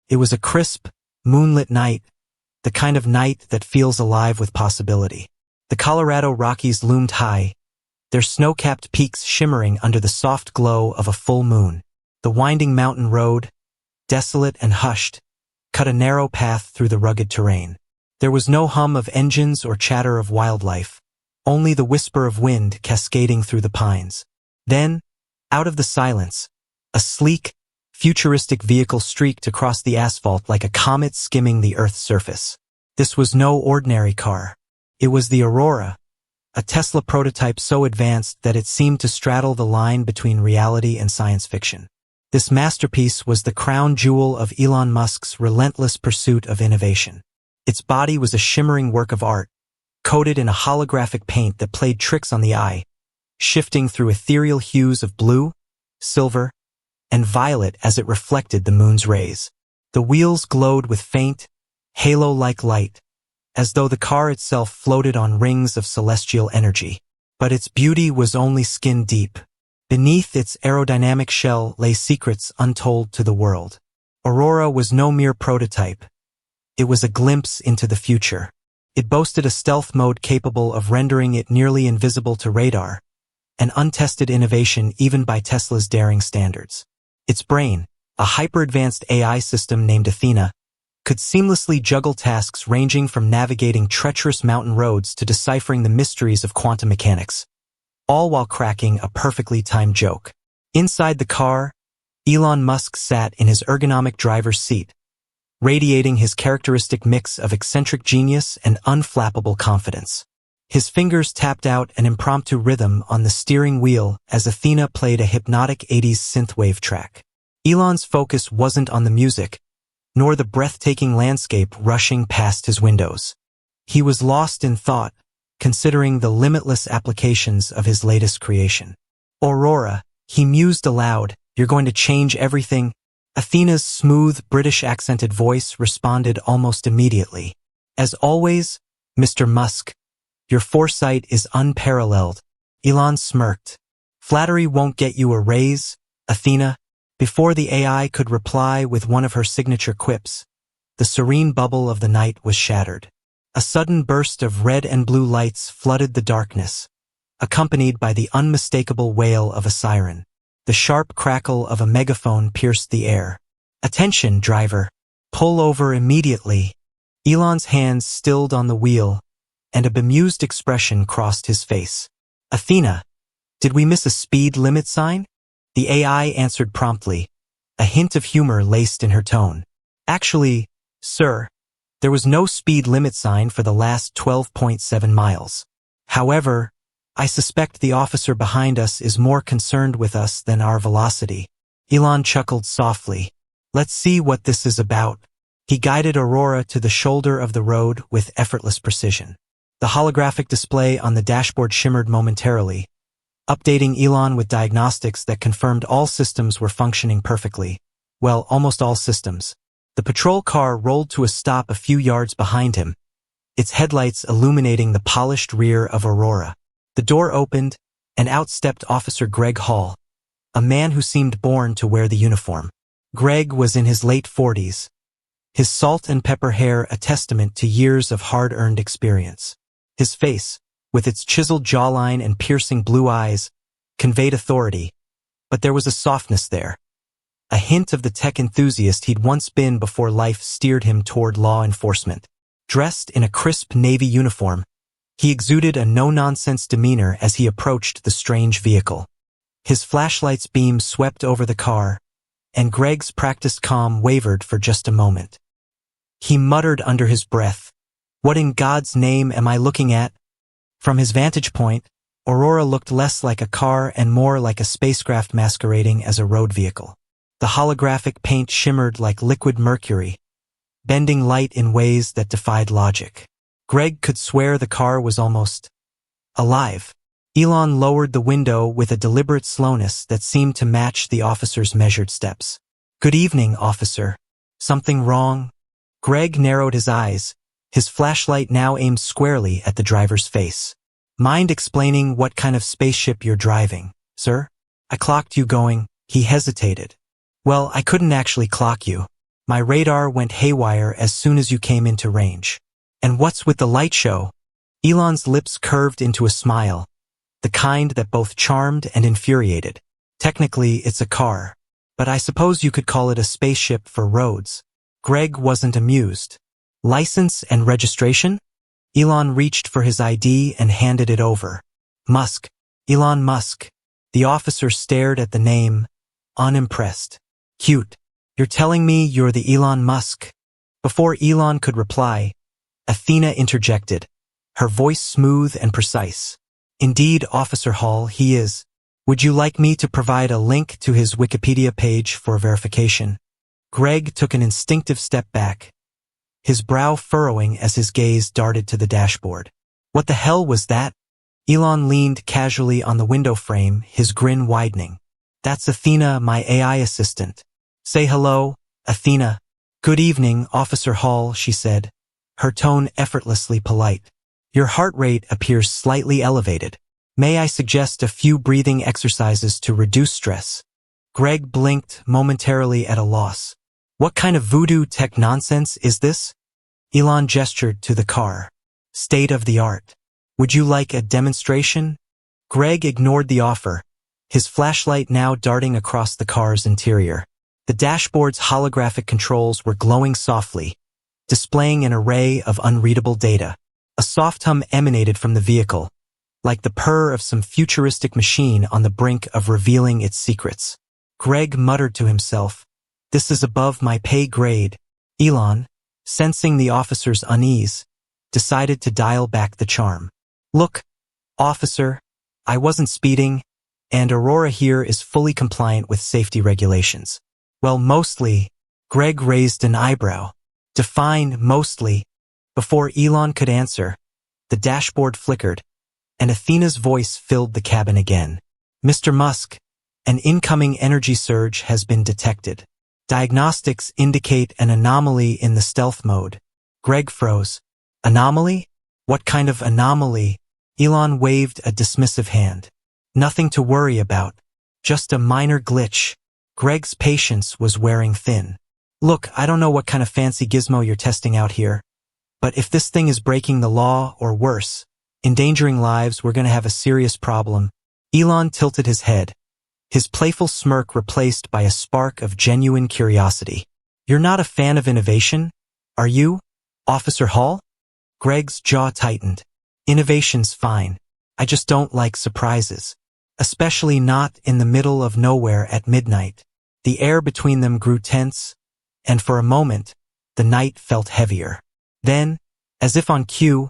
It was a crisp, moonlit night, the kind of night that feels alive with possibility. The Colorado Rockies loomed high, their snow-capped peaks shimmering under the soft glow of a full moon. The winding mountain road, desolate and hushed, cut a narrow path through the rugged terrain. There was no hum of engines or chatter of wildlife, only the whisper of wind cascading through the pines. Then, out of the silence, a sleek, futuristic vehicle streaked across the asphalt like a comet skimming the Earth's surface. This was no ordinary car. It was the Aurora, a Tesla prototype so advanced that it seemed to straddle the line between reality and science fiction. This masterpiece was the crown jewel of Elon Musk's relentless pursuit of innovation. Its body was a shimmering work of art, coated in a holographic paint that played tricks on the eye, shifting through ethereal hues of blue, silver, and violet as it reflected the moon's rays. The wheels glowed with faint, halo-like light, as though the car itself floated on rings of celestial energy. But its beauty was only skin deep. Beneath its aerodynamic shell lay secrets untold to the world. Aurora was no mere prototype. It was a glimpse into the future. It boasted a stealth mode capable of rendering it nearly invisible to radar, an untested innovation even by Tesla's daring standards. Its brain, a hyper-advanced AI system named Athena, could seamlessly juggle tasks ranging from navigating treacherous mountain roads to deciphering the mysteries of quantum mechanics, all while cracking a perfectly timed joke. Inside the car, Elon Musk sat in his ergonomic driver's seat, radiating his characteristic mix of eccentric genius and unflappable confidence. His fingers tapped out an impromptu rhythm on the steering wheel as Athena played a hypnotic 80s synthwave track. Elon's focus wasn't on the music, nor the breathtaking landscape rushing past his windows. He was lost in thought, considering the limitless applications of his latest creation. Aurora, he mused aloud, you're going to change everything. Athena's smooth, British-accented voice responded almost immediately. As always, Mr. Musk, your foresight is unparalleled. Elon smirked. Flattery won't get you a raise, Athena. Before the AI could reply with one of her signature quips, the serene bubble of the night was shattered. A sudden burst of red and blue lights flooded the darkness, accompanied by the unmistakable wail of a siren. The sharp crackle of a megaphone pierced the air. Attention, driver. Pull over immediately. Elon's hands stilled on the wheel, and a bemused expression crossed his face. Athena, did we miss a speed limit sign? The AI answered promptly, a hint of humor laced in her tone. Actually, sir, there was no speed limit sign for the last 12.7 miles. However, I suspect the officer behind us is more concerned with us than our velocity. Elon chuckled softly. Let's see what this is about. He guided Aurora to the shoulder of the road with effortless precision. The holographic display on the dashboard shimmered momentarily, updating Elon with diagnostics that confirmed all systems were functioning perfectly. Well, almost all systems. The patrol car rolled to a stop a few yards behind him, its headlights illuminating the polished rear of Aurora. The door opened, and out stepped Officer Greg Hall, a man who seemed born to wear the uniform. Greg was in his late 40s, his salt and pepper hair a testament to years of hard-earned experience. His face, with its chiseled jawline and piercing blue eyes, conveyed authority, but there was a softness there, a hint of the tech enthusiast he'd once been before life steered him toward law enforcement. Dressed in a crisp navy uniform, he exuded a no-nonsense demeanor as he approached the strange vehicle. His flashlight's beam swept over the car, and Greg's practiced calm wavered for just a moment. He muttered under his breath, "What in God's name am I looking at?" From his vantage point, Aurora looked less like a car and more like a spacecraft masquerading as a road vehicle. The holographic paint shimmered like liquid mercury, bending light in ways that defied logic. Greg could swear the car was almost alive. Elon lowered the window with a deliberate slowness that seemed to match the officer's measured steps. "Good evening, officer. Something wrong?" Greg narrowed his eyes, his flashlight now aimed squarely at the driver's face. "Mind explaining what kind of spaceship you're driving, sir? I clocked you going." He hesitated. "Well, I couldn't actually clock you. My radar went haywire as soon as you came into range. And what's with the light show? Elon's lips curved into a smile, the kind that both charmed and infuriated. Technically, it's a car, but I suppose you could call it a spaceship for roads. Greg wasn't amused. License and registration? Elon reached for his ID and handed it over. Musk. Elon Musk. The officer stared at the name, unimpressed. Cute. You're telling me you're the Elon Musk? Before Elon could reply, Athena interjected, her voice smooth and precise. Indeed, Officer Hall, he is. Would you like me to provide a link to his Wikipedia page for verification? Greg took an instinctive step back, his brow furrowing as his gaze darted to the dashboard. What the hell was that? Elon leaned casually on the window frame, his grin widening. That's Athena, my AI assistant. Say hello, Athena. Good evening, Officer Hall, she said, her tone effortlessly polite. Your heart rate appears slightly elevated. May I suggest a few breathing exercises to reduce stress? Greg blinked, momentarily at a loss. What kind of voodoo tech nonsense is this? Elon gestured to the car. State of the art. Would you like a demonstration? Greg ignored the offer, his flashlight now darting across the car's interior. The dashboard's holographic controls were glowing softly, displaying an array of unreadable data. A soft hum emanated from the vehicle, like the purr of some futuristic machine on the brink of revealing its secrets. Greg muttered to himself, this is above my pay grade. Elon, sensing the officer's unease, decided to dial back the charm. Look, officer, I wasn't speeding, and Aurora here is fully compliant with safety regulations. Well, mostly. Greg raised an eyebrow. Define mostly. Before Elon could answer, the dashboard flickered, and Athena's voice filled the cabin again. Mr. Musk, an incoming energy surge has been detected. Diagnostics indicate an anomaly in the stealth mode. Greg froze. Anomaly? What kind of anomaly? Elon waved a dismissive hand. Nothing to worry about. Just a minor glitch. Greg's patience was wearing thin. Look, I don't know what kind of fancy gizmo you're testing out here, but if this thing is breaking the law, or worse, endangering lives, we're going to have a serious problem. Elon tilted his head, his playful smirk replaced by a spark of genuine curiosity. You're not a fan of innovation, are you, Officer Hall? Greg's jaw tightened. Innovation's fine. I just don't like surprises. Especially not in the middle of nowhere at midnight. The air between them grew tense, and for a moment, the night felt heavier. Then, as if on cue,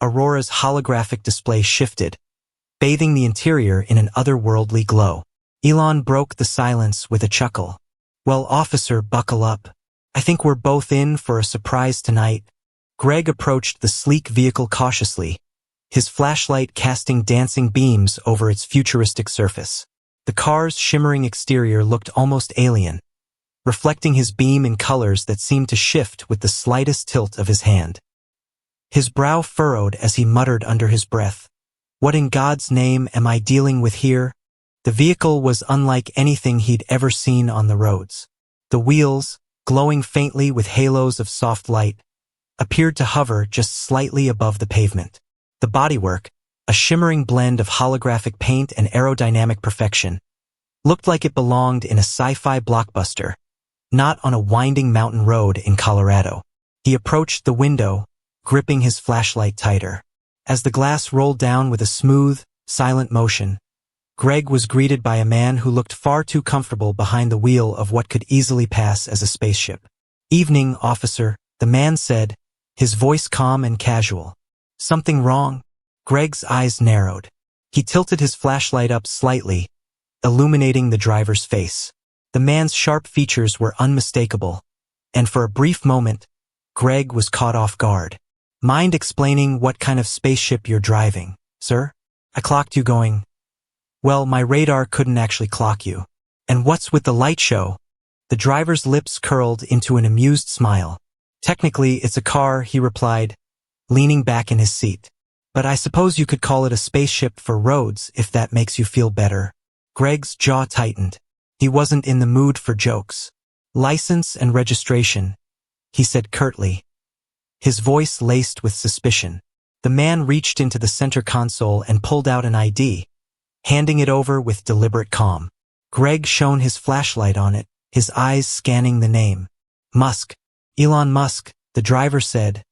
Aurora's holographic display shifted, bathing the interior in an otherworldly glow. Elon broke the silence with a chuckle. Well, officer, buckle up. I think we're both in for a surprise tonight. Greg approached the sleek vehicle cautiously, his flashlight casting dancing beams over its futuristic surface. The car's shimmering exterior looked almost alien, reflecting his beam in colors that seemed to shift with the slightest tilt of his hand. His brow furrowed as he muttered under his breath, what in God's name am I dealing with here? The vehicle was unlike anything he'd ever seen on the roads. The wheels, glowing faintly with halos of soft light, appeared to hover just slightly above the pavement. The bodywork, a shimmering blend of holographic paint and aerodynamic perfection, looked like it belonged in a sci-fi blockbuster, not on a winding mountain road in Colorado. He approached the window, gripping his flashlight tighter. As the glass rolled down with a smooth, silent motion, Greg was greeted by a man who looked far too comfortable behind the wheel of what could easily pass as a spaceship. Evening, officer, the man said, his voice calm and casual. Something wrong? Greg's eyes narrowed. He tilted his flashlight up slightly, illuminating the driver's face. The man's sharp features were unmistakable, and for a brief moment, Greg was caught off guard. Mind explaining what kind of spaceship you're driving, sir? I clocked you going. Well, my radar couldn't actually clock you. And what's with the light show? The driver's lips curled into an amused smile. Technically, it's a car, he replied, leaning back in his seat. But I suppose you could call it a spaceship for roads if that makes you feel better. Greg's jaw tightened. He wasn't in the mood for jokes. License and registration, he said curtly, his voice laced with suspicion. The man reached into the center console and pulled out an ID, handing it over with deliberate calm. Greg shone his flashlight on it, his eyes scanning the name. Musk. Elon Musk, the driver said,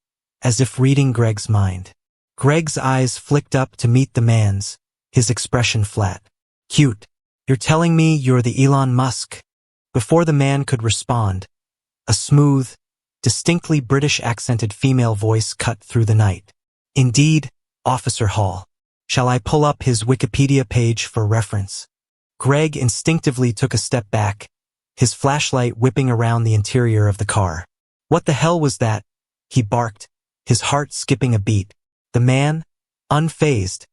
as if reading Greg's mind. Greg's eyes flicked up to meet the man's, his expression flat. Cute. You're telling me you're the Elon Musk? Before the man could respond, a smooth, distinctly British-accented female voice cut through the night. Indeed, Officer Hall. Shall I pull up his Wikipedia page for reference? Greg instinctively took a step back, his flashlight whipping around the interior of the car. What the hell was that? He barked, his heart skipping a beat. The man, unfazed,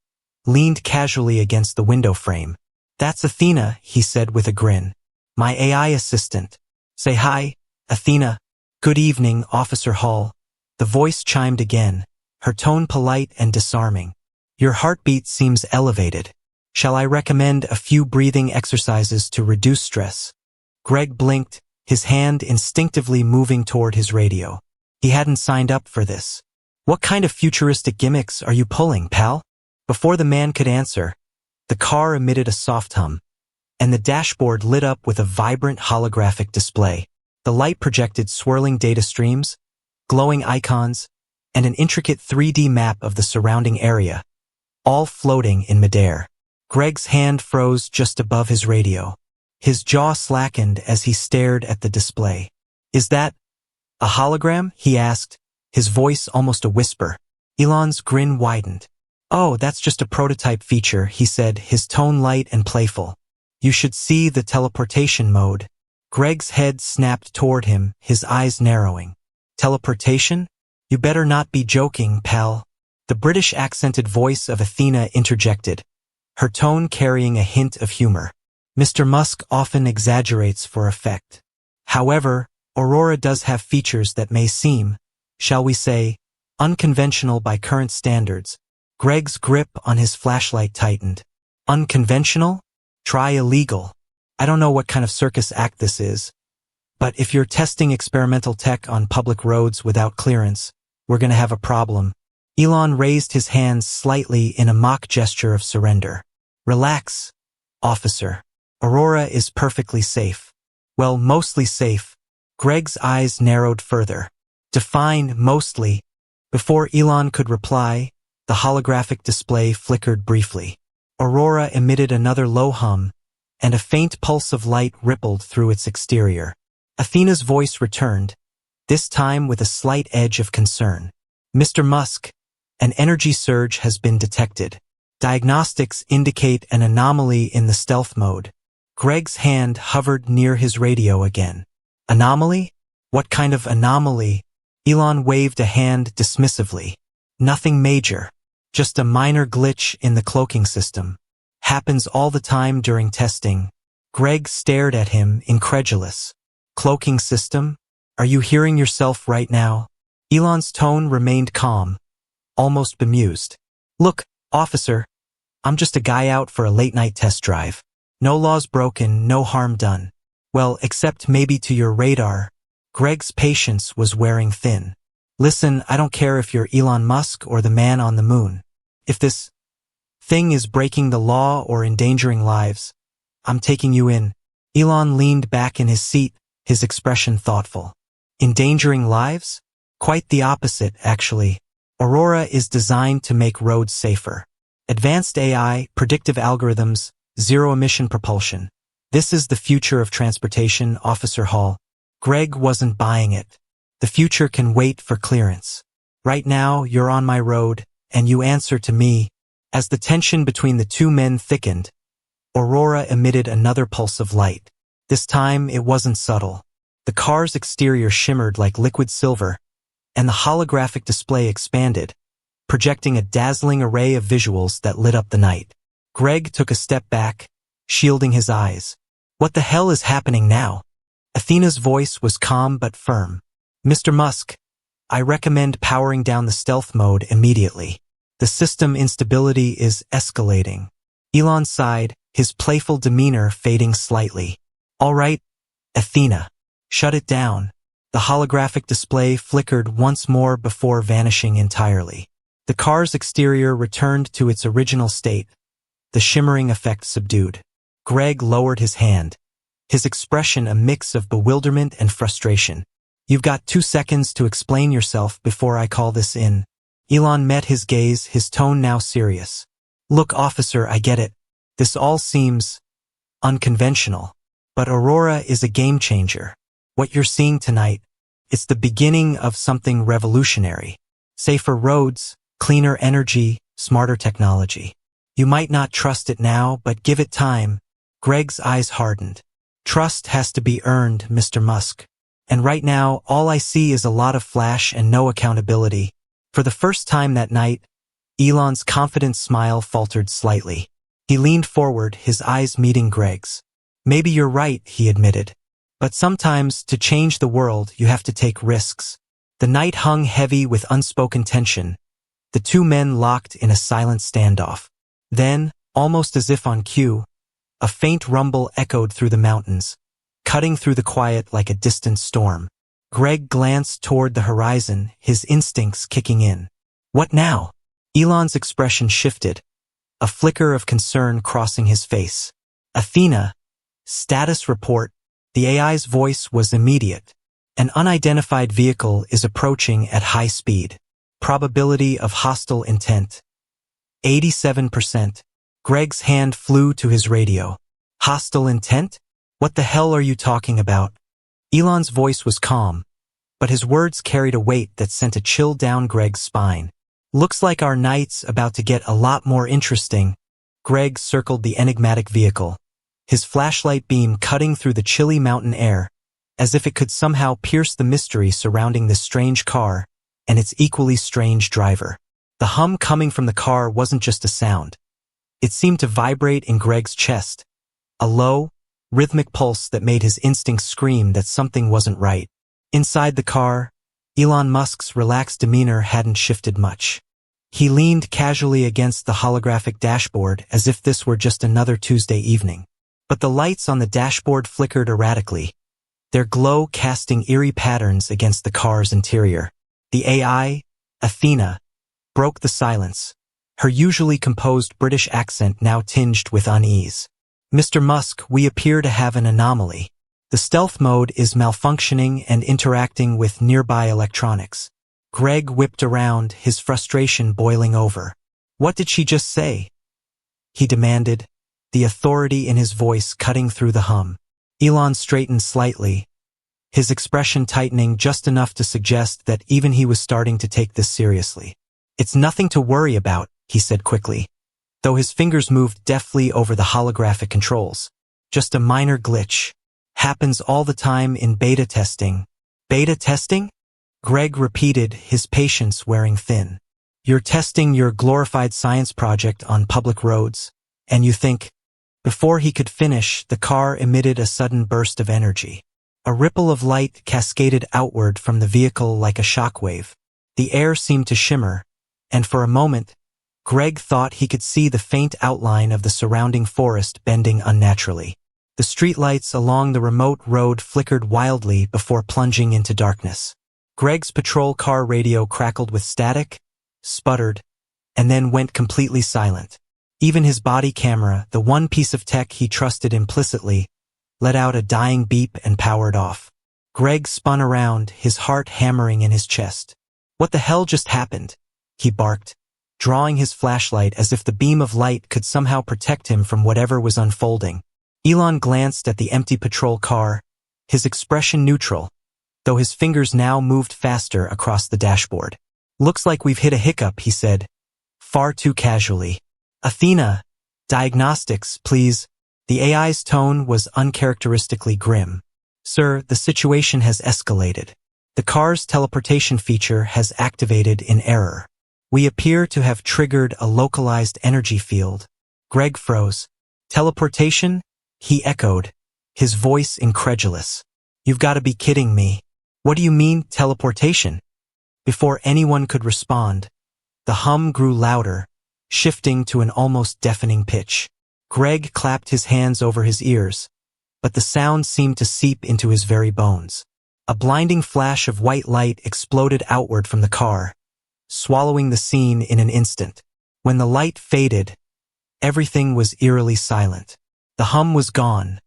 leaned casually against the window frame. That's Athena, he said with a grin. My AI assistant. Say hi, Athena. Good evening, Officer Hall. The voice chimed again, her tone polite and disarming. Your heartbeat seems elevated. Shall I recommend a few breathing exercises to reduce stress? Greg blinked, his hand instinctively moving toward his radio. He hadn't signed up for this. What kind of futuristic gimmicks are you pulling, pal? Before the man could answer, the car emitted a soft hum, and the dashboard lit up with a vibrant holographic display. The light projected swirling data streams, glowing icons, and an intricate 3D map of the surrounding area, all floating in midair. Greg's hand froze just above his radio. His jaw slackened as he stared at the display. Is that a hologram? He asked, his voice almost a whisper. Elon's grin widened. Oh, that's just a prototype feature, he said, his tone light and playful. You should see the teleportation mode. Greg's head snapped toward him, his eyes narrowing. Teleportation? You better not be joking, pal. The British-accented voice of Athena interjected, her tone carrying a hint of humor. Mr. Musk often exaggerates for effect. However, Aurora does have features that may seem, shall we say, unconventional by current standards. Greg's grip on his flashlight tightened. Unconventional? Try illegal. I don't know what kind of circus act this is, but if you're testing experimental tech on public roads without clearance, we're gonna have a problem. Elon raised his hands slightly in a mock gesture of surrender. Relax, officer. Aurora is perfectly safe. Well, mostly safe. Greg's eyes narrowed further. Define mostly. Before Elon could reply, the holographic display flickered briefly. Aurora emitted another low hum, and a faint pulse of light rippled through its exterior. Athena's voice returned, this time with a slight edge of concern. Mr. Musk, an energy surge has been detected. Diagnostics indicate an anomaly in the stealth mode. Greg's hand hovered near his radio again. Anomaly? What kind of anomaly? Elon waved a hand dismissively. Nothing major. Just a minor glitch in the cloaking system. Happens all the time during testing. Greg stared at him, incredulous. Cloaking system? Are you hearing yourself right now? Elon's tone remained calm, almost bemused. Look, officer, I'm just a guy out for a late-night test drive. No laws broken, no harm done. Well, except maybe to your radar. Greg's patience was wearing thin. Listen, I don't care if you're Elon Musk or the man on the moon. If this thing is breaking the law or endangering lives, I'm taking you in. Elon leaned back in his seat, his expression thoughtful. Endangering lives? Quite the opposite, actually. Aurora is designed to make roads safer. Advanced AI, predictive algorithms, zero-emission propulsion. This is the future of transportation, Officer Hall. Greg wasn't buying it. The future can wait for clearance. Right now, you're on my road, and you answer to me. As the tension between the two men thickened, Aurora emitted another pulse of light. This time, it wasn't subtle. The car's exterior shimmered like liquid silver, and the holographic display expanded, projecting a dazzling array of visuals that lit up the night. Greg took a step back, shielding his eyes. What the hell is happening now? Athena's voice was calm but firm. Mr. Musk, I recommend powering down the stealth mode immediately. The system instability is escalating. Elon sighed, his playful demeanor fading slightly. All right, Athena. Shut it down. The holographic display flickered once more before vanishing entirely. The car's exterior returned to its original state, the shimmering effect subdued. Greg lowered his hand, his expression a mix of bewilderment and frustration. You've got 2 seconds to explain yourself before I call this in. Elon met his gaze, his tone now serious. Look, officer, I get it. This all seems unconventional. But Aurora is a game changer. What you're seeing tonight, it's the beginning of something revolutionary. Safer roads, cleaner energy, smarter technology. You might not trust it now, but give it time. Greg's eyes hardened. Trust has to be earned, Mr. Musk. And right now, all I see is a lot of flash and no accountability. For the first time that night, Elon's confident smile faltered slightly. He leaned forward, his eyes meeting Greg's. Maybe you're right, he admitted. But sometimes, to change the world, you have to take risks. The night hung heavy with unspoken tension. The two men locked in a silent standoff. Then, almost as if on cue, a faint rumble echoed through the mountains, cutting through the quiet like a distant storm. Greg glanced toward the horizon, his instincts kicking in. What now? Elon's expression shifted, a flicker of concern crossing his face. Athena. Status report. The AI's voice was immediate. An unidentified vehicle is approaching at high speed. Probability of hostile intent. 87%. Greg's hand flew to his radio. Hostile intent? What the hell are you talking about? Elon's voice was calm, but his words carried a weight that sent a chill down Greg's spine. Looks like our night's about to get a lot more interesting. Greg circled the enigmatic vehicle, his flashlight beam cutting through the chilly mountain air, as if it could somehow pierce the mystery surrounding this strange car and its equally strange driver. The hum coming from the car wasn't just a sound. It seemed to vibrate in Greg's chest, a low, rhythmic pulse that made his instincts scream that something wasn't right. Inside the car, Elon Musk's relaxed demeanor hadn't shifted much. He leaned casually against the holographic dashboard as if this were just another Tuesday evening. But the lights on the dashboard flickered erratically, their glow casting eerie patterns against the car's interior. The AI, Athena, broke the silence, her usually composed British accent now tinged with unease. Mr. Musk, we appear to have an anomaly. The stealth mode is malfunctioning and interacting with nearby electronics. Greg whipped around, his frustration boiling over. What did she just say? He demanded, the authority in his voice cutting through the hum. Elon straightened slightly, his expression tightening just enough to suggest that even he was starting to take this seriously. It's nothing to worry about, he said quickly, though his fingers moved deftly over the holographic controls. Just a minor glitch. Happens all the time in beta testing. Beta testing? Greg repeated, his patience wearing thin. You're testing your glorified science project on public roads, and you think. Before he could finish, the car emitted a sudden burst of energy. A ripple of light cascaded outward from the vehicle like a shockwave. The air seemed to shimmer, and for a moment, Greg thought he could see the faint outline of the surrounding forest bending unnaturally. The streetlights along the remote road flickered wildly before plunging into darkness. Greg's patrol car radio crackled with static, sputtered, and then went completely silent. Even his body camera, the one piece of tech he trusted implicitly, let out a dying beep and powered off. Greg spun around, his heart hammering in his chest. What the hell just happened? He barked, drawing his flashlight as if the beam of light could somehow protect him from whatever was unfolding. Elon glanced at the empty patrol car, his expression neutral, though his fingers now moved faster across the dashboard. Looks like we've hit a hiccup, he said, far too casually. Athena, diagnostics, please. The AI's tone was uncharacteristically grim. Sir, the situation has escalated. The car's teleportation feature has activated in error. We appear to have triggered a localized energy field. Greg froze. Teleportation? He echoed, his voice incredulous. You've got to be kidding me. What do you mean, teleportation? Before anyone could respond, the hum grew louder, shifting to an almost deafening pitch. Greg clapped his hands over his ears, but the sound seemed to seep into his very bones. A blinding flash of white light exploded outward from the car, swallowing the scene in an instant. When the light faded, everything was eerily silent. The hum was gone,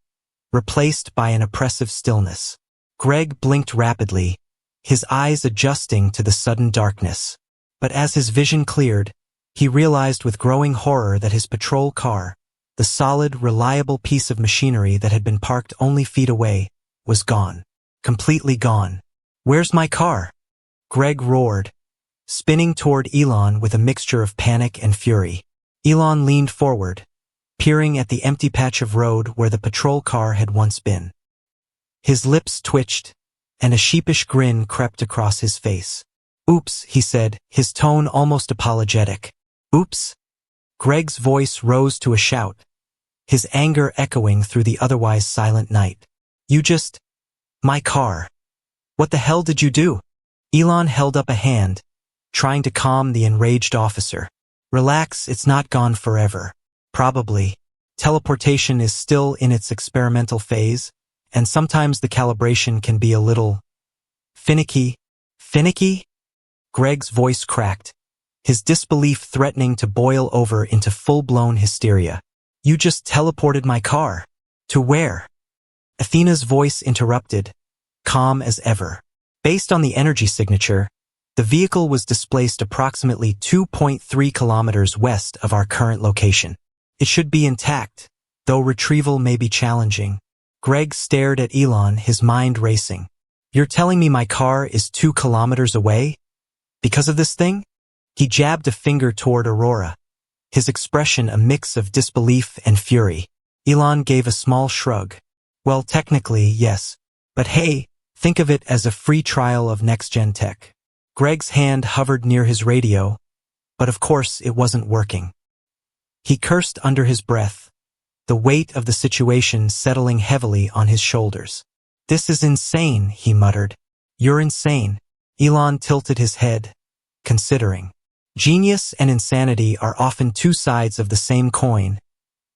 replaced by an oppressive stillness. Greg blinked rapidly, his eyes adjusting to the sudden darkness. But as his vision cleared, he realized with growing horror that his patrol car, the solid, reliable piece of machinery that had been parked only feet away, was gone. Completely gone. "Where's my car?" Greg roared, spinning toward Elon with a mixture of panic and fury. Elon leaned forward, peering at the empty patch of road where the patrol car had once been. His lips twitched, and a sheepish grin crept across his face. "Oops," he said, his tone almost apologetic. "Oops?" Greg's voice rose to a shout, his anger echoing through the otherwise silent night. My car. What the hell did you do?" Elon held up a hand, trying to calm the enraged officer. "Relax, it's not gone forever. Probably. Teleportation is still in its experimental phase, and sometimes the calibration can be a little finicky." "Finicky?" Greg's voice cracked, his disbelief threatening to boil over into full-blown hysteria. "You just teleported my car. To where?" Athena's voice interrupted, calm as ever. "Based on the energy signature, the vehicle was displaced approximately 2.3 kilometers west of our current location. It should be intact, though retrieval may be challenging." Greg stared at Elon, his mind racing. "You're telling me my car is 2 kilometers away? Because of this thing?" He jabbed a finger toward Aurora, his expression a mix of disbelief and fury. Elon gave a small shrug. "Well, technically, yes. But hey, think of it as a free trial of next-gen tech." Greg's hand hovered near his radio, but of course it wasn't working. He cursed under his breath, the weight of the situation settling heavily on his shoulders. "This is insane," he muttered. "You're insane." Elon tilted his head, considering. "Genius and insanity are often two sides of the same coin,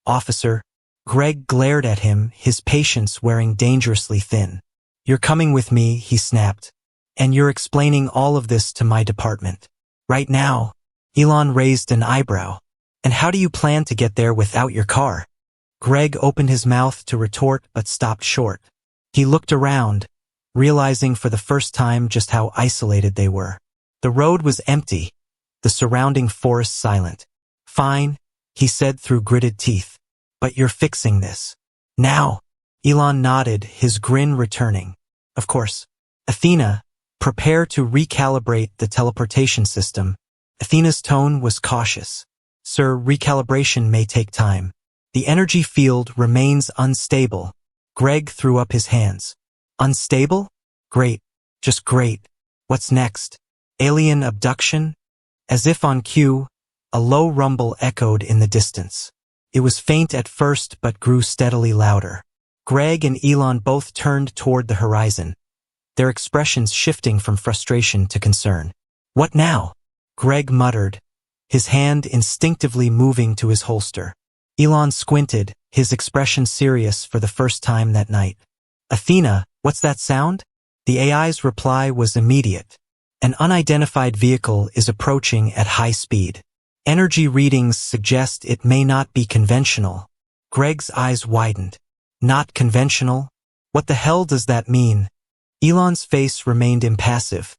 officer." Greg glared at him, his patience wearing dangerously thin. "You're coming with me," he snapped. "And you're explaining all of this to my department. Right now." Elon raised an eyebrow. "And how do you plan to get there without your car?" Greg opened his mouth to retort but stopped short. He looked around, realizing for the first time just how isolated they were. The road was empty, the surrounding forest silent. "Fine," he said through gritted teeth. "But you're fixing this. Now." Elon nodded, his grin returning. "Of course. Athena, prepare to recalibrate the teleportation system." Athena's tone was cautious. "Sir, recalibration may take time. The energy field remains unstable." Greg threw up his hands. "Unstable? Great. Just great. What's next? Alien abduction?" As if on cue, a low rumble echoed in the distance. It was faint at first but grew steadily louder. Greg and Elon both turned toward the horizon, their expressions shifting from frustration to concern. "What now?" Greg muttered, his hand instinctively moving to his holster. Elon squinted, his expression serious for the first time that night. "Athena, what's that sound?" The AI's reply was immediate. "An unidentified vehicle is approaching at high speed. Energy readings suggest it may not be conventional." Greg's eyes widened. "Not conventional? What the hell does that mean?" Elon's face remained impassive,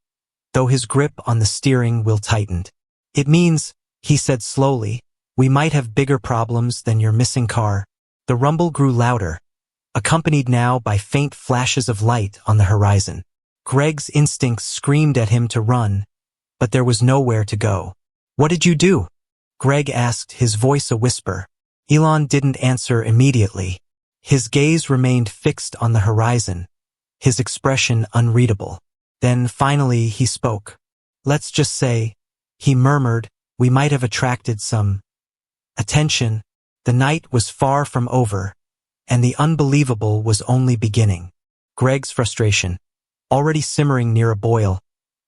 though his grip on the steering wheel tightened. "It means," he said slowly, "we might have bigger problems than your missing car." The rumble grew louder, accompanied now by faint flashes of light on the horizon. Greg's instincts screamed at him to run, but there was nowhere to go. "What did you do?" Greg asked, his voice a whisper. Elon didn't answer immediately. His gaze remained fixed on the horizon, his expression unreadable. Then finally he spoke. "Let's just say," he murmured, "we might have attracted some attention." The night was far from over, and the unbelievable was only beginning. Greg's frustration, already simmering near a boil,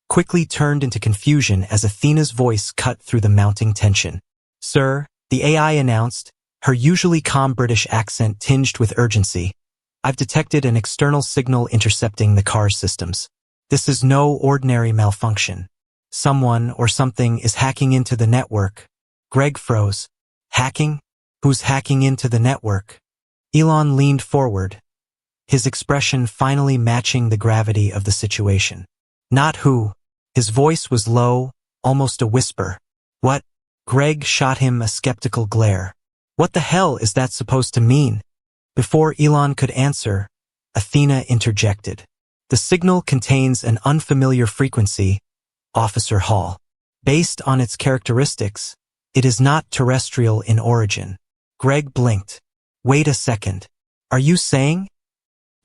quickly turned into confusion as Athena's voice cut through the mounting tension. "Sir," the AI announced, her usually calm British accent tinged with urgency, I've detected an external signal intercepting the car's systems. This is no ordinary malfunction. Someone or something is hacking into the network. Greg froze. Hacking? Who's hacking into the network? Elon leaned forward, his expression finally matching the gravity of the situation. Not who. His voice was low, almost a whisper. What? Greg shot him a skeptical glare. What the hell is that supposed to mean? Before Elon could answer, Athena interjected. The signal contains an unfamiliar frequency, Officer Hall. Based on its characteristics, it is not terrestrial in origin. Greg blinked. Wait a second. Are you saying?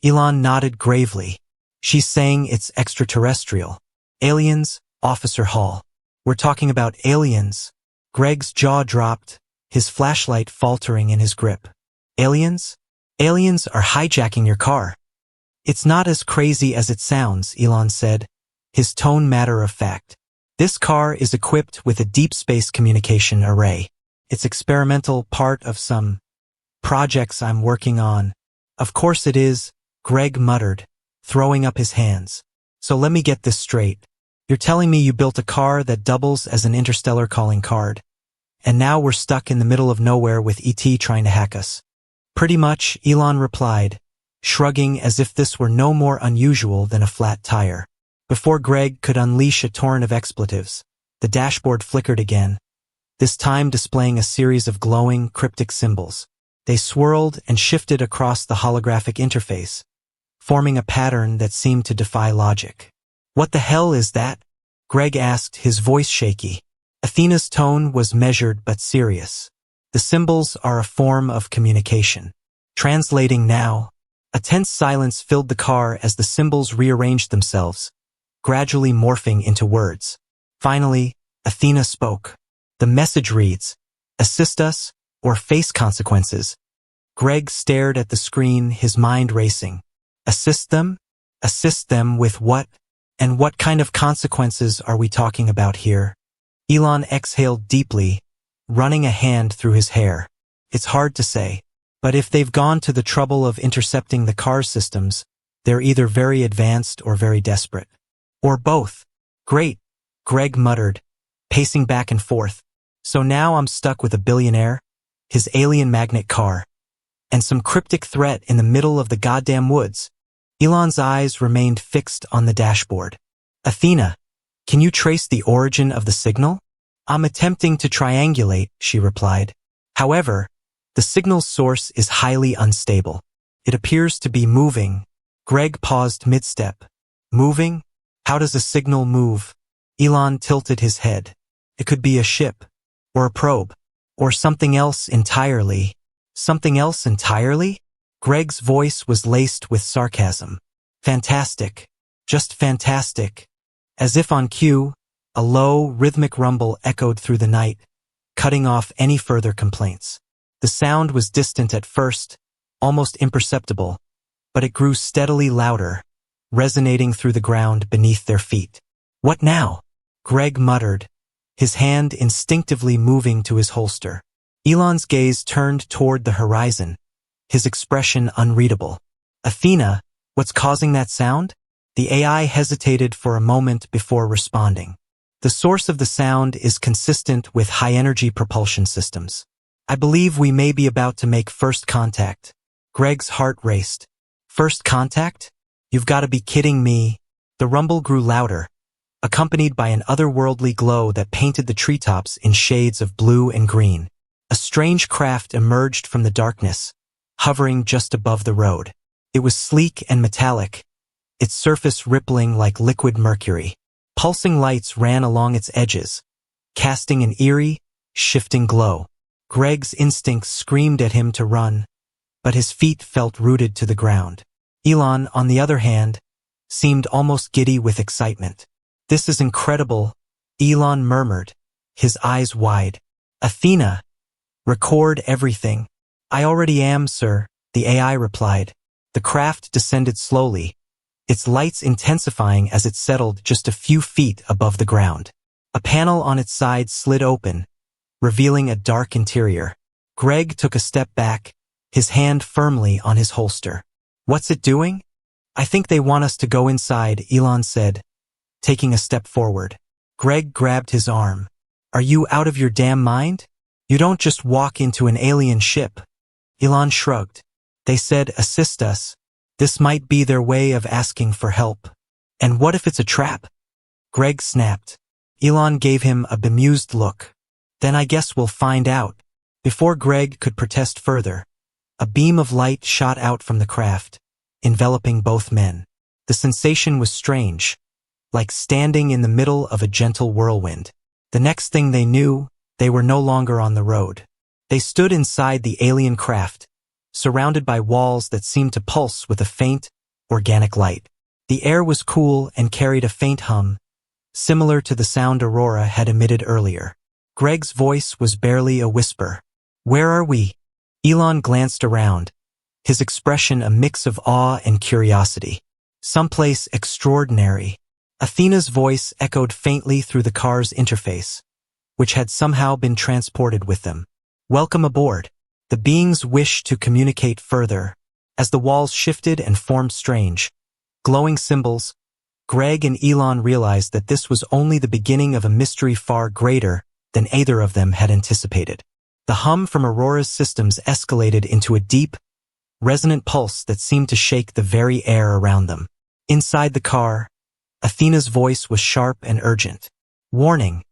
Elon nodded gravely. She's saying it's extraterrestrial. Aliens, Officer Hall. We're talking about aliens. Greg's jaw dropped, his flashlight faltering in his grip. Aliens? Aliens are hijacking your car. It's not as crazy as it sounds, Elon said, his tone matter of fact. This car is equipped with a deep space communication array. It's experimental, part of some projects I'm working on. Of course it is, Greg muttered, throwing up his hands. So let me get this straight. You're telling me you built a car that doubles as an interstellar calling card, and now we're stuck in the middle of nowhere with ET trying to hack us. Pretty much, Elon replied, shrugging as if this were no more unusual than a flat tire. Before Greg could unleash a torrent of expletives, the dashboard flickered again, this time displaying a series of glowing, cryptic symbols. They swirled and shifted across the holographic interface, forming a pattern that seemed to defy logic. What the hell is that? Greg asked, his voice shaky. Athena's tone was measured but serious. The symbols are a form of communication. Translating now. A tense silence filled the car as the symbols rearranged themselves, gradually morphing into words. Finally, Athena spoke. The message reads, assist us, or face consequences. Greg stared at the screen, his mind racing. Assist them? Assist them with what? And what kind of consequences are we talking about here? Elon exhaled deeply, running a hand through his hair. It's hard to say, but if they've gone to the trouble of intercepting the car's systems, they're either very advanced or very desperate. Or both. Great, Greg muttered, pacing back and forth. So now I'm stuck with a billionaire, his alien magnet car, and some cryptic threat in the middle of the goddamn woods. Elon's eyes remained fixed on the dashboard. Athena, can you trace the origin of the signal? I'm attempting to triangulate, she replied. However, the signal's source is highly unstable. It appears to be moving. Greg paused mid-step. Moving? How does a signal move? Elon tilted his head. It could be a ship, or a probe, or something else entirely. Something else entirely? Greg's voice was laced with sarcasm. Fantastic. Just fantastic. As if on cue, a low, rhythmic rumble echoed through the night, cutting off any further complaints. The sound was distant at first, almost imperceptible, but it grew steadily louder, resonating through the ground beneath their feet. What now? Greg muttered, his hand instinctively moving to his holster. Elon's gaze turned toward the horizon, his expression unreadable. Athena, what's causing that sound? The AI hesitated for a moment before responding. The source of the sound is consistent with high-energy propulsion systems. I believe we may be about to make first contact. Greg's heart raced. First contact? You've got to be kidding me. The rumble grew louder, accompanied by an otherworldly glow that painted the treetops in shades of blue and green. A strange craft emerged from the darkness, hovering just above the road. It was sleek and metallic, its surface rippling like liquid mercury. Pulsing lights ran along its edges, casting an eerie, shifting glow. Greg's instincts screamed at him to run, but his feet felt rooted to the ground. Elon, on the other hand, seemed almost giddy with excitement. This is incredible, Elon murmured, his eyes wide. Athena, record everything. I already am, sir, the AI replied. The craft descended slowly, its lights intensifying as it settled just a few feet above the ground. A panel on its side slid open, revealing a dark interior. Greg took a step back, his hand firmly on his holster. What's it doing? I think they want us to go inside, Elon said, taking a step forward. Greg grabbed his arm. Are you out of your damn mind? You don't just walk into an alien ship. Elon shrugged. They said, assist us. This might be their way of asking for help. And what if it's a trap? Greg snapped. Elon gave him a bemused look. Then I guess we'll find out. Before Greg could protest further, a beam of light shot out from the craft, enveloping both men. The sensation was strange, like standing in the middle of a gentle whirlwind. The next thing they knew, they were no longer on the road. They stood inside the alien craft, surrounded by walls that seemed to pulse with a faint, organic light. The air was cool and carried a faint hum, similar to the sound Aurora had emitted earlier. Greg's voice was barely a whisper. Where are we? Elon glanced around, his expression a mix of awe and curiosity. Someplace extraordinary. Athena's voice echoed faintly through the car's interface, which had somehow been transported with them. Welcome aboard. The beings wished to communicate further. As the walls shifted and formed strange, glowing symbols, Greg and Elon realized that this was only the beginning of a mystery far greater than either of them had anticipated. The hum from Aurora's systems escalated into a deep, resonant pulse that seemed to shake the very air around them. Inside the car, Athena's voice was sharp and urgent. Warning.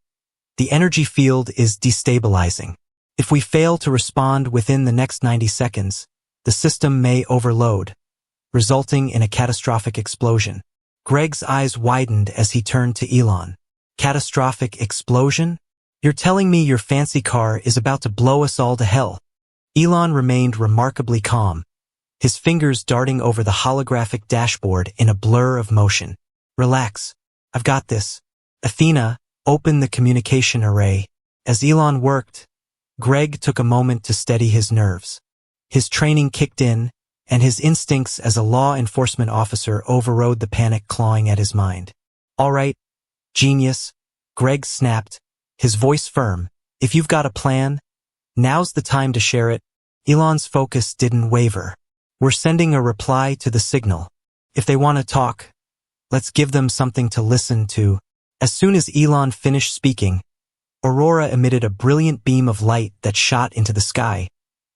The energy field is destabilizing. If we fail to respond within the next 90 seconds, the system may overload, resulting in a catastrophic explosion. Greg's eyes widened as he turned to Elon. Catastrophic explosion? You're telling me your fancy car is about to blow us all to hell? Elon remained remarkably calm, his fingers darting over the holographic dashboard in a blur of motion. Relax. I've got this. Athena, open the communication array. As Elon worked, Greg took a moment to steady his nerves. His training kicked in, and his instincts as a law enforcement officer overrode the panic clawing at his mind. All right, genius, Greg snapped, his voice firm. If you've got a plan, now's the time to share it. Elon's focus didn't waver. We're sending a reply to the signal. If they want to talk, let's give them something to listen to. As soon as Elon finished speaking, Aurora emitted a brilliant beam of light that shot into the sky,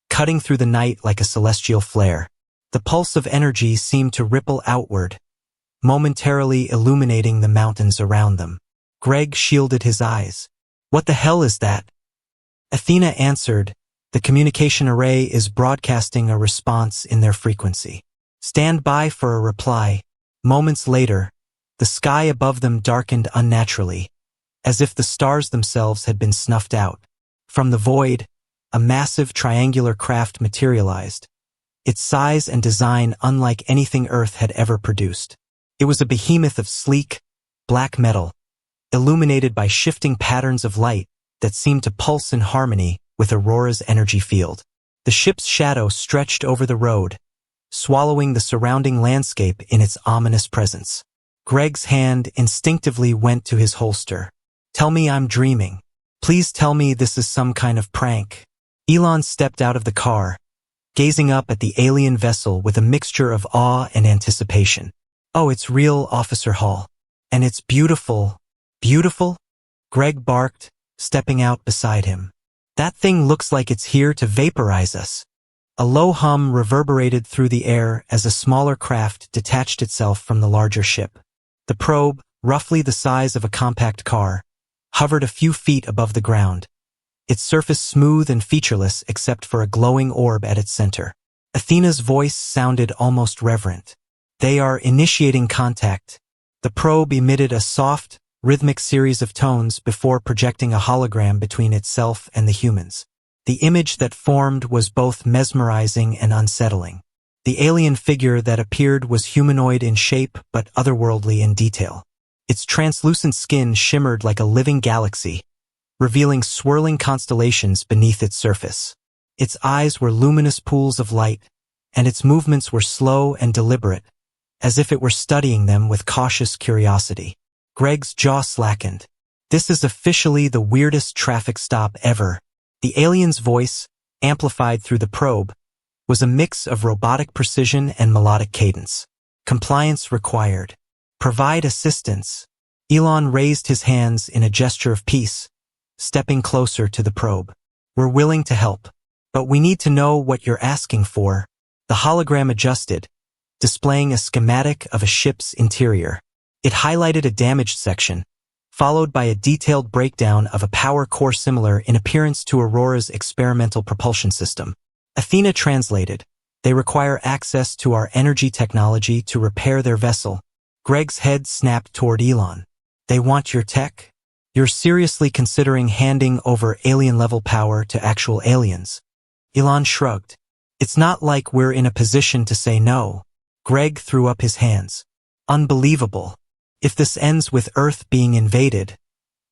cutting through the night like a celestial flare. The pulse of energy seemed to ripple outward, momentarily illuminating the mountains around them. Greg shielded his eyes. What the hell is that? Athena answered, the communication array is broadcasting a response in their frequency. Stand by for a reply. Moments later, the sky above them darkened unnaturally, as if the stars themselves had been snuffed out. From the void, a massive triangular craft materialized, its size and design unlike anything Earth had ever produced. It was a behemoth of sleek, black metal, illuminated by shifting patterns of light that seemed to pulse in harmony with Aurora's energy field. The ship's shadow stretched over the road, swallowing the surrounding landscape in its ominous presence. Greg's hand instinctively went to his holster. Tell me I'm dreaming. Please tell me this is some kind of prank. Elon stepped out of the car, gazing up at the alien vessel with a mixture of awe and anticipation. Oh, it's real, Officer Hall. And it's beautiful. Beautiful? Greg barked, stepping out beside him. That thing looks like it's here to vaporize us. A low hum reverberated through the air as a smaller craft detached itself from the larger ship. The probe, roughly the size of a compact car, hovered a few feet above the ground, its surface smooth and featureless except for a glowing orb at its center. Athena's voice sounded almost reverent. They are initiating contact. The probe emitted a soft, rhythmic series of tones before projecting a hologram between itself and the humans. The image that formed was both mesmerizing and unsettling. The alien figure that appeared was humanoid in shape but otherworldly in detail. Its translucent skin shimmered like a living galaxy, revealing swirling constellations beneath its surface. Its eyes were luminous pools of light, and its movements were slow and deliberate, as if it were studying them with cautious curiosity. Greg's jaw slackened. This is officially the weirdest traffic stop ever. The alien's voice, amplified through the probe, was a mix of robotic precision and melodic cadence. Compliance required. Provide assistance. Elon raised his hands in a gesture of peace, stepping closer to the probe. We're willing to help, but we need to know what you're asking for. The hologram adjusted, displaying a schematic of a ship's interior. It highlighted a damaged section, followed by a detailed breakdown of a power core similar in appearance to Aurora's experimental propulsion system. Athena translated, "They require access to our energy technology to repair their vessel." Greg's head snapped toward Elon. "They want your tech? You're seriously considering handing over alien-level power to actual aliens?" Elon shrugged. "It's not like we're in a position to say no." Greg threw up his hands. "Unbelievable. If this ends with Earth being invaded,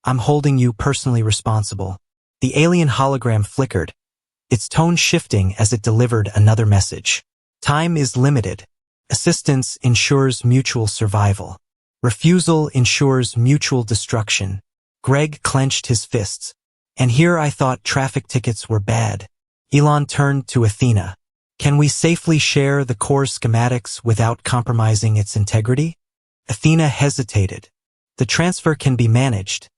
I'm holding you personally responsible." The alien hologram flickered, its tone shifting as it delivered another message. "Time is limited. Assistance ensures mutual survival. Refusal ensures mutual destruction." Greg clenched his fists. "And here I thought traffic tickets were bad." Elon turned to Athena. "Can we safely share the core schematics without compromising its integrity?" Athena hesitated. "The transfer can be managed,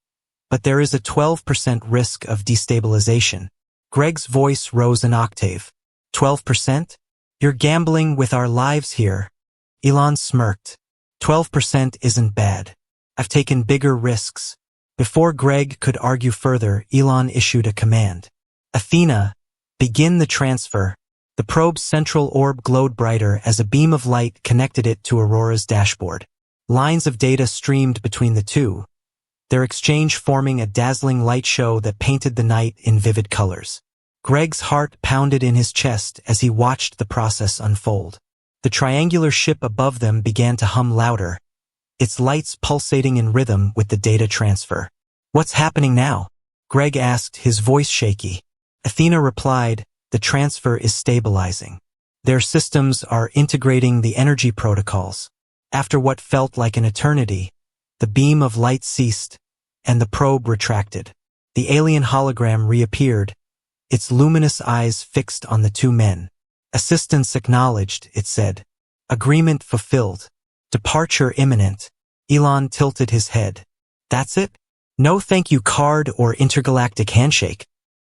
but there is a 12% risk of destabilization." Greg's voice rose an octave. 12%? You're gambling with our lives here." Elon smirked. 12% isn't bad. I've taken bigger risks." Before Greg could argue further, Elon issued a command. "Athena, begin the transfer." The probe's central orb glowed brighter as a beam of light connected it to Aurora's dashboard. Lines of data streamed between the two, their exchange forming a dazzling light show that painted the night in vivid colors. Greg's heart pounded in his chest as he watched the process unfold. The triangular ship above them began to hum louder, its lights pulsating in rhythm with the data transfer. "What's happening now?" Greg asked, his voice shaky. Athena replied, "The transfer is stabilizing. Their systems are integrating the energy protocols." After what felt like an eternity, the beam of light ceased, and the probe retracted. The alien hologram reappeared, its luminous eyes fixed on the two men. "Assistance acknowledged," it said. "Agreement fulfilled. Departure imminent." Elon tilted his head. "That's it? No thank you card or intergalactic handshake?"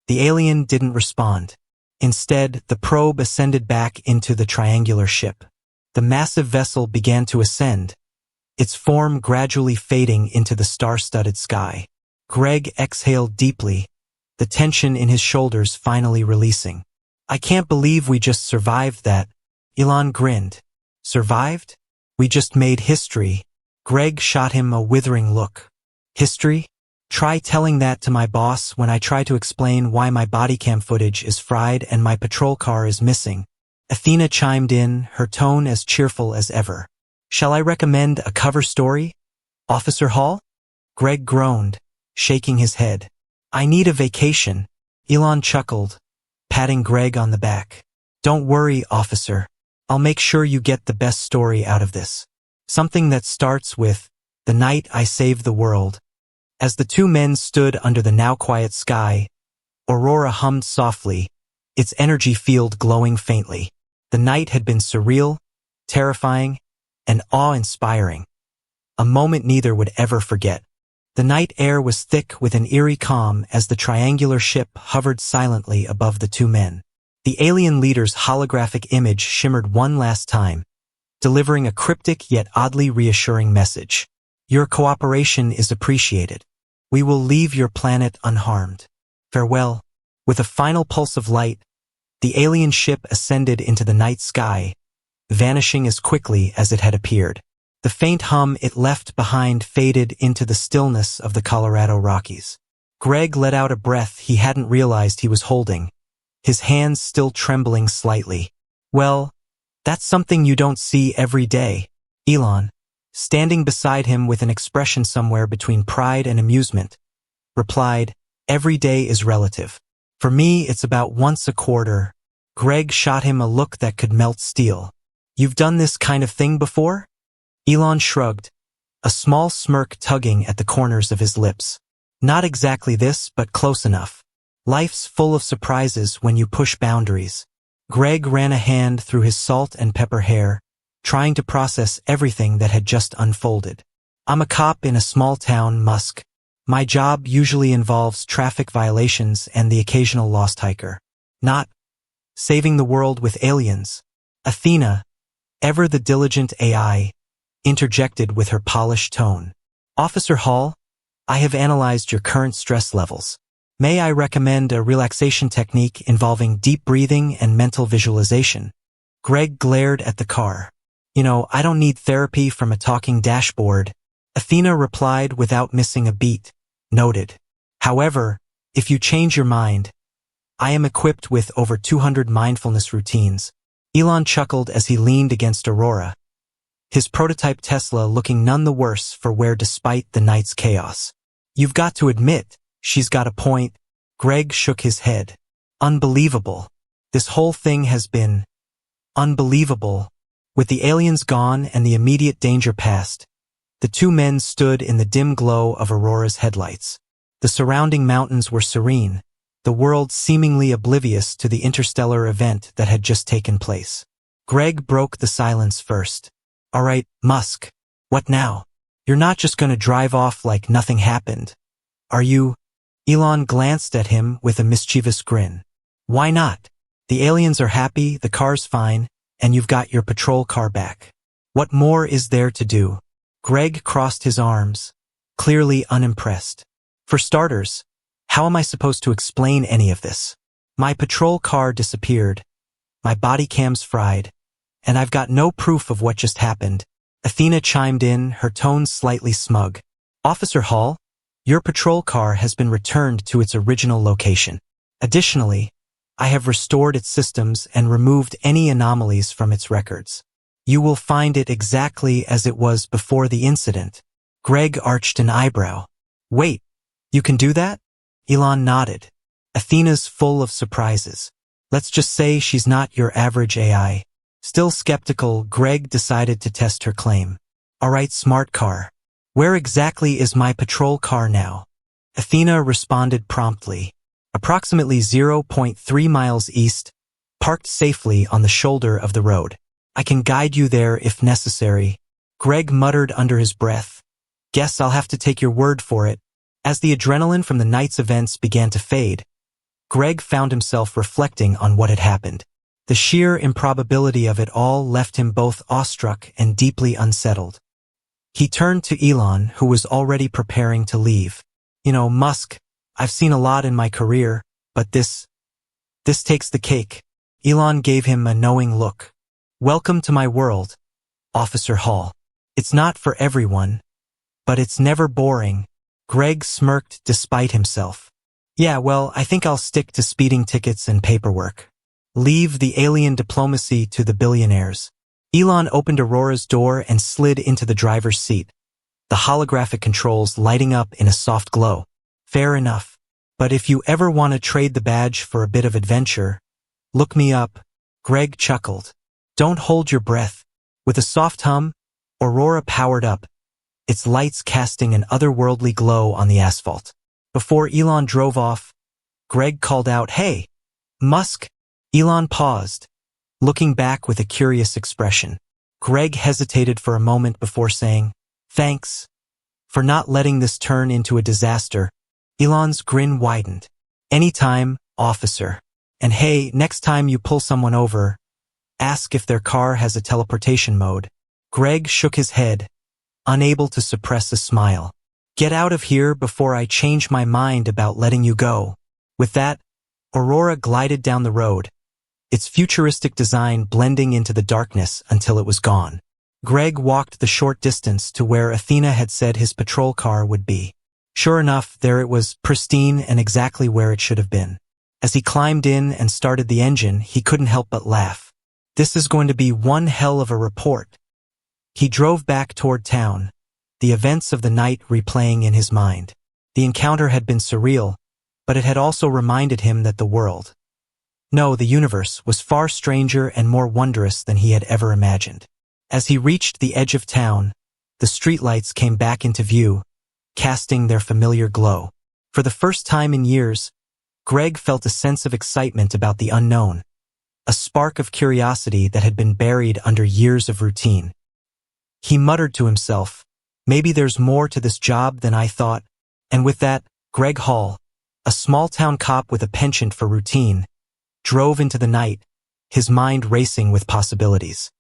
The alien didn't respond. Instead, the probe ascended back into the triangular ship. The massive vessel began to ascend, its form gradually fading into the star-studded sky. Greg exhaled deeply, the tension in his shoulders finally releasing. "I can't believe we just survived that." Elon grinned. "Survived? We just made history." Greg shot him a withering look. "History? Try telling that to my boss when I try to explain why my body cam footage is fried and my patrol car is missing." Athena chimed in, her tone as cheerful as ever. "Shall I recommend a cover story? Officer Hall?" Greg groaned, shaking his head. "I need a vacation." Elon chuckled, patting Greg on the back. "Don't worry, officer. I'll make sure you get the best story out of this. Something that starts with, 'The night I saved the world.'" As the two men stood under the now quiet sky, Aurora hummed softly, its energy field glowing faintly. The night had been surreal, terrifying, and awe-inspiring. A moment neither would ever forget. The night air was thick with an eerie calm as the triangular ship hovered silently above the two men. The alien leader's holographic image shimmered one last time, delivering a cryptic yet oddly reassuring message. "Your cooperation is appreciated. We will leave your planet unharmed. Farewell." With a final pulse of light, the alien ship ascended into the night sky, vanishing as quickly as it had appeared. The faint hum it left behind faded into the stillness of the Colorado Rockies. Greg let out a breath he hadn't realized he was holding, his hands still trembling slightly. "Well, that's something you don't see every day." Elon, standing beside him with an expression somewhere between pride and amusement, replied, "Every day is relative. For me, it's about once a quarter." Greg shot him a look that could melt steel. "You've done this kind of thing before?" Elon shrugged, a small smirk tugging at the corners of his lips. "Not exactly this, but close enough. Life's full of surprises when you push boundaries." Greg ran a hand through his salt and pepper hair, trying to process everything that had just unfolded. I'm a cop in a small town, Musk. My job usually involves traffic violations and the occasional lost hiker. Not saving the world with aliens. Athena, ever the diligent AI, interjected with her polished tone. Officer Hall, I have analyzed your current stress levels. May I recommend a relaxation technique involving deep breathing and mental visualization? Greg glared at the car. I don't need therapy from a talking dashboard. Athena replied without missing a beat. Noted. However, if you change your mind, I am equipped with over 200 mindfulness routines. Elon chuckled as he leaned against Aurora, his prototype Tesla looking none the worse for wear despite the night's chaos. You've got to admit, she's got a point. Greg shook his head. Unbelievable. This whole thing has been unbelievable. With the aliens gone and the immediate danger past, the two men stood in the dim glow of Aurora's headlights. The surrounding mountains were serene, the world seemingly oblivious to the interstellar event that had just taken place. Greg broke the silence first. All right, Musk. What now? You're not just going to drive off like nothing happened, are you? Elon glanced at him with a mischievous grin. Why not? The aliens are happy, the car's fine, and you've got your patrol car back. What more is there to do? Greg crossed his arms, clearly unimpressed. For starters, how am I supposed to explain any of this? My patrol car disappeared, my body cam's fried, and I've got no proof of what just happened. Athena chimed in, her tone slightly smug. Officer Hall, your patrol car has been returned to its original location. Additionally, I have restored its systems and removed any anomalies from its records. You will find it exactly as it was before the incident. Greg arched an eyebrow. Wait, you can do that? Elon nodded. Athena's full of surprises. Let's just say she's not your average AI. Still skeptical, Greg decided to test her claim. All right, smart car. Where exactly is my patrol car now? Athena responded promptly. Approximately 0.3 miles east, parked safely on the shoulder of the road. I can guide you there if necessary. Greg muttered under his breath. Guess I'll have to take your word for it. As the adrenaline from the night's events began to fade, Greg found himself reflecting on what had happened. The sheer improbability of it all left him both awestruck and deeply unsettled. He turned to Elon, who was already preparing to leave. Musk, I've seen a lot in my career, but this takes the cake. Elon gave him a knowing look. Welcome to my world, Officer Hall. It's not for everyone, but it's never boring. Greg smirked despite himself. Yeah, well, I think I'll stick to speeding tickets and paperwork. Leave the alien diplomacy to the billionaires. Elon opened Aurora's door and slid into the driver's seat, the holographic controls lighting up in a soft glow. Fair enough. But if you ever want to trade the badge for a bit of adventure, look me up. Greg chuckled. Don't hold your breath. With a soft hum, Aurora powered up, its lights casting an otherworldly glow on the asphalt. Before Elon drove off, Greg called out, Hey, Musk. Elon paused, looking back with a curious expression. Greg hesitated for a moment before saying, Thanks for not letting this turn into a disaster. Elon's grin widened. Anytime, officer. And hey, next time you pull someone over, ask if their car has a teleportation mode. Greg shook his head, unable to suppress a smile. Get out of here before I change my mind about letting you go. With that, Aurora glided down the road, its futuristic design blending into the darkness until it was gone. Greg walked the short distance to where Athena had said his patrol car would be. Sure enough, there it was, pristine and exactly where it should have been. As he climbed in and started the engine, he couldn't help but laugh. This is going to be one hell of a report. He drove back toward town, the events of the night replaying in his mind. The encounter had been surreal, but it had also reminded him that the world, no, the universe, was far stranger and more wondrous than he had ever imagined. As he reached the edge of town, the streetlights came back into view, casting their familiar glow. For the first time in years, Greg felt a sense of excitement about the unknown, a spark of curiosity that had been buried under years of routine. He muttered to himself, maybe there's more to this job than I thought, and with that, Greg Hall, a small-town cop with a penchant for routine, drove into the night, his mind racing with possibilities.